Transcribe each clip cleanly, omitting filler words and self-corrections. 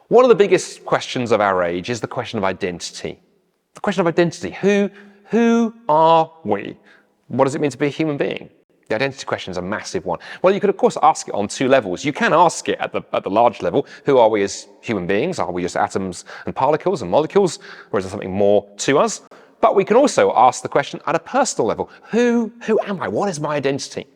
One of the biggest questions of our age is the question of identity. The question of identity. Who are we? What does it mean to be a human being? The identity question is a massive one. Well, you could, of course, ask it on two levels. You can ask it at the large level. Who are we as human beings? Are we just atoms and particles and molecules? Or is there something more to us? But we can also ask the question at a personal level. Who am I? What is my identity?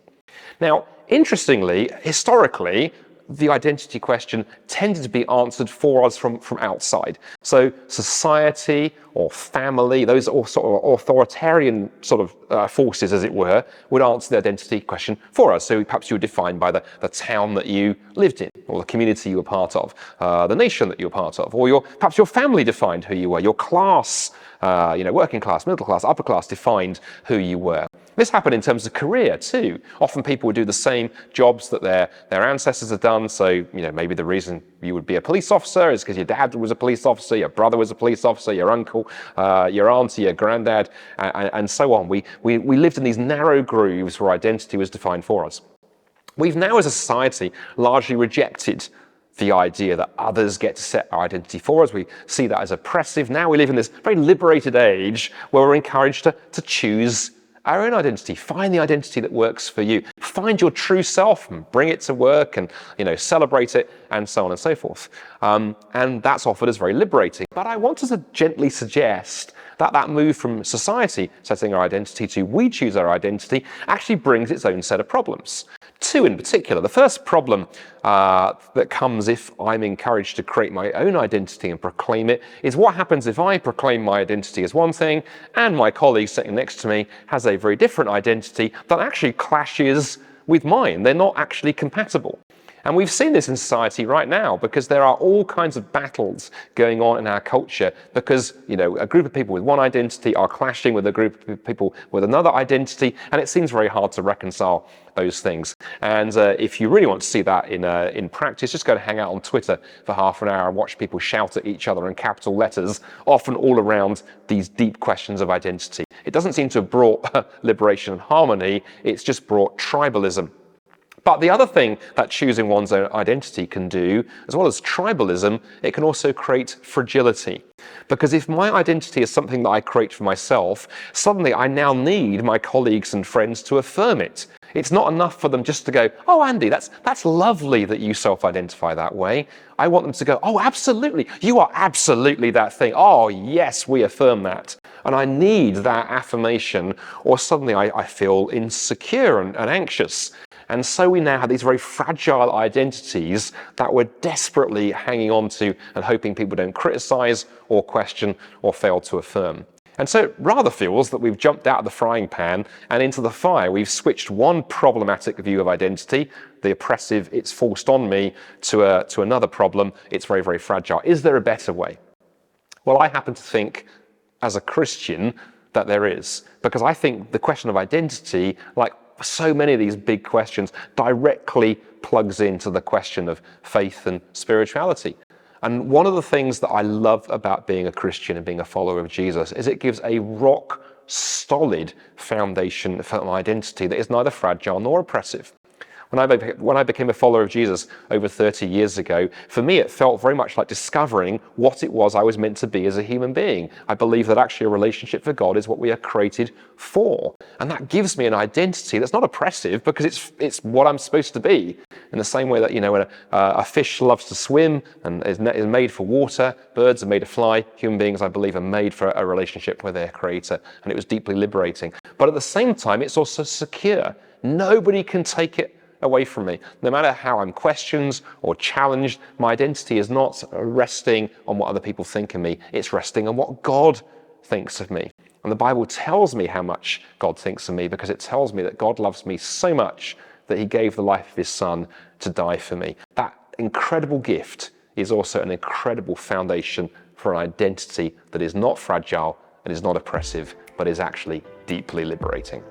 Now, interestingly, historically, the identity question tended to be answered for us from outside. So society or family, those sort of authoritarian forces, as it were, would answer the identity question for us. So perhaps you were defined by the town that you lived in, or the community you were part of, the nation that you were part of, or perhaps your family defined who you were, your class, working class, middle class, upper class defined who you were. This happened in terms of career too. Often people would do the same jobs that their ancestors had done. So, maybe the reason you would be a police officer is because your dad was a police officer, your brother was a police officer, your uncle, your auntie, your granddad, and so on. We lived in these narrow grooves where identity was defined for us. We've now as a society largely rejected the idea that others get to set our identity for us. We see that as oppressive. Now we live in this very liberated age where we're encouraged to choose our own identity. Find the identity that works for you. Find your true self and bring it to work and, celebrate it and so on and so forth. And that's offered as very liberating. But I want to gently suggest that move from society setting our identity to we choose our identity actually brings its own set of problems. Two in particular. The first problem that comes if I'm encouraged to create my own identity and proclaim it is what happens if I proclaim my identity as one thing and my colleague sitting next to me has a very different identity that actually clashes with mine. They're not actually compatible. And we've seen this in society right now because there are all kinds of battles going on in our culture because, a group of people with one identity are clashing with a group of people with another identity, and it seems very hard to reconcile those things. And if you really want to see that in practice, just go to hang out on Twitter for half an hour and watch people shout at each other in capital letters, often all around these deep questions of identity. It doesn't seem to have brought liberation and harmony, it's just brought tribalism. But the other thing that choosing one's own identity can do, as well as tribalism, it can also create fragility. Because if my identity is something that I create for myself, suddenly I now need my colleagues and friends to affirm it. It's not enough for them just to go, "Oh, Andy, that's lovely that you self-identify that way." I want them to go, "Oh, absolutely, you are absolutely that thing. Oh, yes, we affirm that." And I need that affirmation, or suddenly I feel insecure and anxious. And so we now have these very fragile identities that we're desperately hanging on to and hoping people don't criticize or question or fail to affirm. And so it rather feels that we've jumped out of the frying pan and into the fire. We've switched one problematic view of identity, the oppressive, it's forced on me, to another problem, it's very, very fragile. Is there a better way? Well, I happen to think, as a Christian, that there is. Because I think the question of identity, like so many of these big questions, directly plugs into the question of faith and spirituality. And one of the things that I love about being a Christian and being a follower of Jesus is it gives a rock solid foundation for my identity that is neither fragile nor oppressive. When I became a follower of Jesus over 30 years ago, for me it felt very much like discovering what it was I was meant to be as a human being. I believe that actually a relationship with God is what we are created for. And that gives me an identity that's not oppressive because it's what I'm supposed to be. In the same way that, when a fish loves to swim and is made for water, birds are made to fly, human beings, I believe, are made for a relationship with their creator. And it was deeply liberating. But at the same time, it's also secure. Nobody can take it away from me. No matter how I'm questioned or challenged, my identity is not resting on what other people think of me. It's resting on what God thinks of me. And the Bible tells me how much God thinks of me because it tells me that God loves me so much that he gave the life of his son to die for me. That incredible gift is also an incredible foundation for an identity that is not fragile and is not oppressive, but is actually deeply liberating.